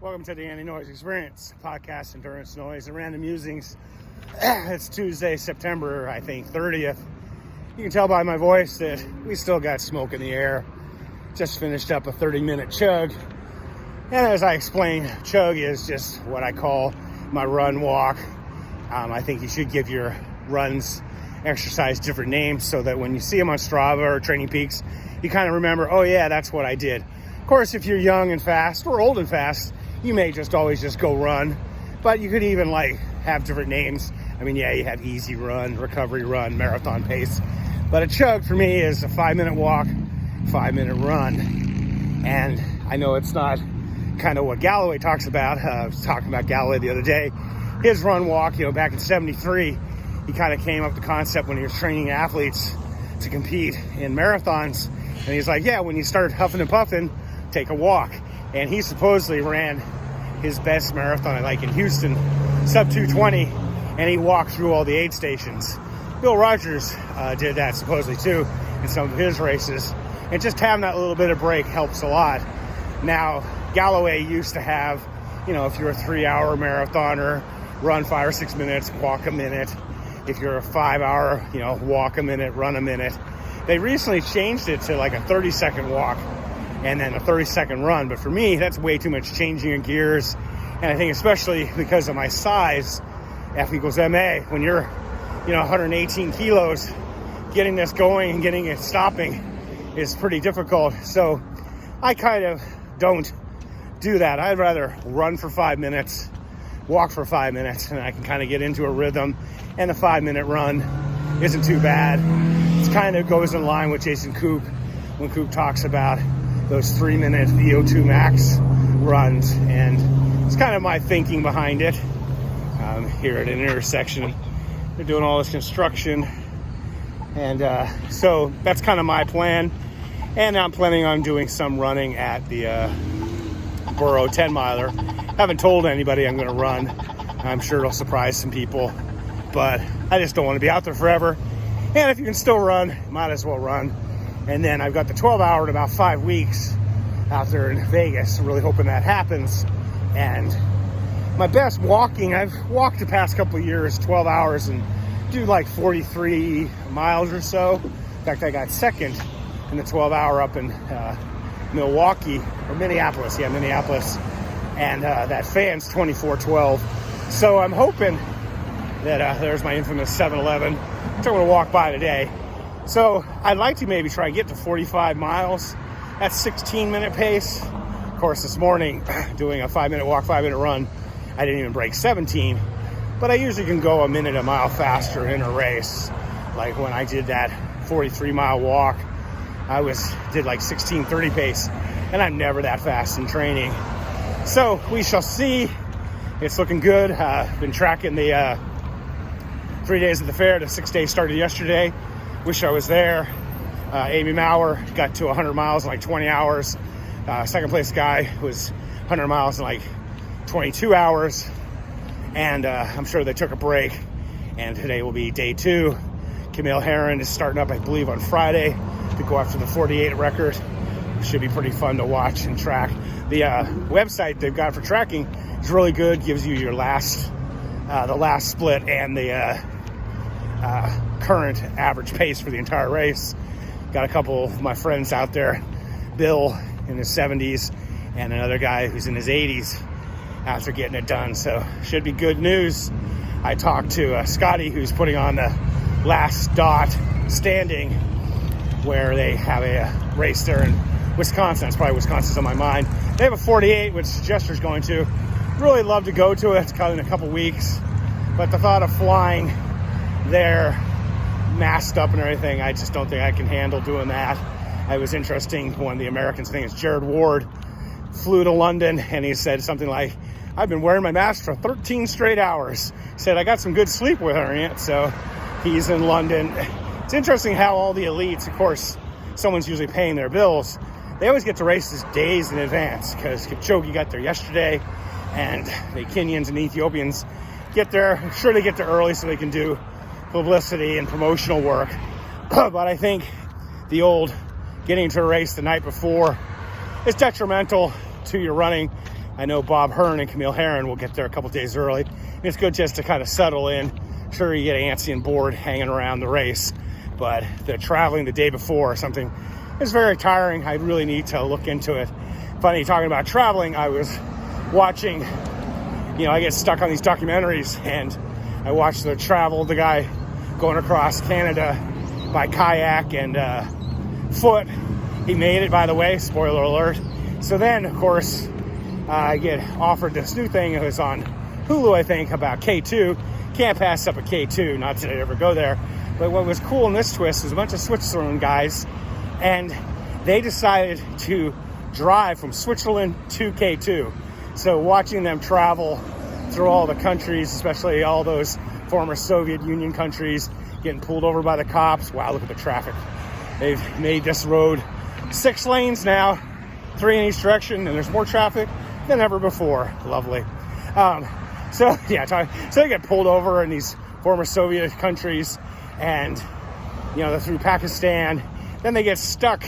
Welcome to the Anti-Noise Experience, podcast endurance noise and random musings. It's Tuesday, September, I think, 30th. You can tell by my voice that we still got smoke in the air. Just finished up a 30-minute chug. And as I explained, chug is just what I call my run walk. I think you should give your runs, exercise different names so that when you see them on Strava or Training Peaks, you kind of remember, oh yeah, that's what I did. Of course, if you're young and fast or old and fast, you may just always just go run, but you could even have different names. I mean, yeah, you have easy run, recovery run, marathon pace, but a chug for me is a 5-minute walk, 5-minute run. And I know it's not kind of what Galloway talks about. I was talking about Galloway the other day. His run walk, back in 73, he kind of came up with the concept when he was training athletes to compete in marathons. And he's like, yeah, when you start huffing and puffing, take a walk. And he supposedly ran his best marathon in Houston, sub 220, and he walked through all the aid stations. Bill Rogers did that supposedly too in some of his races. And just having that little bit of break helps a lot. Now, Galloway used to have, if you're a 3-hour marathoner, run 5 or 6 minutes, walk a minute. If you're a 5-hour, walk a minute, run a minute. They recently changed it to a 30-second walk and then a 30-second run. But for me, that's way too much changing of gears. And I think especially because of my size, F equals MA, when you're, 118 kilos, getting this going and getting it stopping is pretty difficult. So I kind of don't do that. I'd rather run for 5 minutes, walk for 5 minutes, and I can kind of get into a rhythm. And a 5-minute run isn't too bad. It kind of goes in line with Jason Koop when Koop talks about those 3-minute VO2 max runs, and it's kind of my thinking behind it. Here at an intersection, they're doing all this construction, and so that's kind of my plan. And I'm planning on doing some running at the Borough 10-miler. Haven't told anybody I'm going to run. I'm sure it'll surprise some people, but I just don't want to be out there forever. And if you can still run, might as well run. And then I've got the 12-hour in about 5 weeks out there in Vegas. I'm really hoping that happens. And my best walking, I've walked the past couple of years, 12 hours, and do 43 miles or so. In fact, I got second in the 12-hour up in Milwaukee, or Minneapolis. Yeah, Minneapolis. And that fan's 24:12. So I'm hoping that there's my infamous 7-Eleven, which I'm going to walk by today. So I'd like to maybe try and get to 45 miles. That's 16-minute pace. Of course, this morning, doing a 5-minute walk, 5-minute run, I didn't even break 17. But I usually can go a minute a mile faster in a race. Like when I did that 43-mile walk, I did 16:30 pace. And I'm never that fast in training. So we shall see. It's looking good. Been tracking the 3 days of the fair. The 6 days started yesterday. Wish I was there. Amy Maurer got to 100 miles in 20 hours. Second place guy was 100 miles in 22 hours. And I'm sure they took a break. And today will be day 2. Camille Herron is starting up, I believe, on Friday to go after the 48 record. It should be pretty fun to watch and track. The website they've got for tracking is really good. Gives you your the last split and the current average pace for the entire race. Got a couple of my friends out there, Bill in his 70s and another guy who's in his 80s after getting it done. So should be good news. I talked to Scotty, who's putting on the last dot standing, where they have a race there in Wisconsin. That's probably Wisconsin's on my mind. They have a 48, which Jester's going to. Really love to go to it. It's coming in a couple weeks. But the thought of flying there, masked up and everything, I just don't think I can handle doing that. It was interesting. One of the Americans, I think it's Jared Ward, flew to London, and he said something like, I've been wearing my mask for 13 straight hours. He said, I got some good sleep with her, so he's in London. It's interesting how all the elites, of course, someone's usually paying their bills. They always get to races days in advance, because Kipchoge got there yesterday, and the Kenyans and Ethiopians get there. I'm sure they get there early so they can do publicity and promotional work. But I think the old getting to a race the night before is detrimental to your running. I know Bob Hearn and Camille Herron will get there a couple days early. It's good just to kind of settle in. Sure, you get antsy and bored hanging around the race, but the traveling the day before or something is very tiring. I really need to look into it. Funny, talking about traveling, I was watching, I get stuck on these documentaries, and I watched the guy going across Canada by kayak and foot. He made it, by the way, spoiler alert. So then, of course, I get offered this new thing. It was on Hulu, I think, about K2. Can't pass up a K2, not that I'd ever go there. But what was cool in this twist was a bunch of Switzerland guys, and they decided to drive from Switzerland to K2. So watching them travel through all the countries, especially all those former Soviet Union countries, getting pulled over by the cops. Wow, look at the traffic. They've made this road 6 lanes now, 3 in each direction, and there's more traffic than ever before. Lovely. So they get pulled over in these former Soviet countries, and they're through Pakistan. Then they get stuck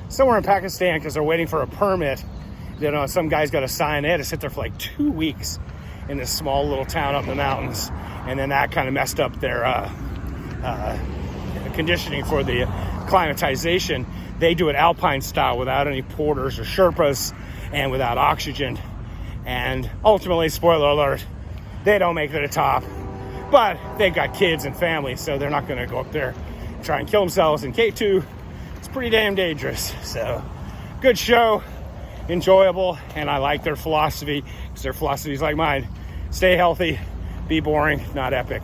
somewhere in Pakistan because they're waiting for a permit. Some guy's got to sign. They had to sit there for like 2 weeks in this small little town up in the mountains, and then that kind of messed up their conditioning for the acclimatization. They do it alpine style without any porters or Sherpas and without oxygen. And ultimately, spoiler alert, they don't make it to the top. But they've got kids and families, so they're not going to go up there and try and kill themselves. In K2, it's pretty damn dangerous. So, good show, enjoyable, and I like their philosophy, because their philosophy is like mine. Stay healthy, be boring, not epic.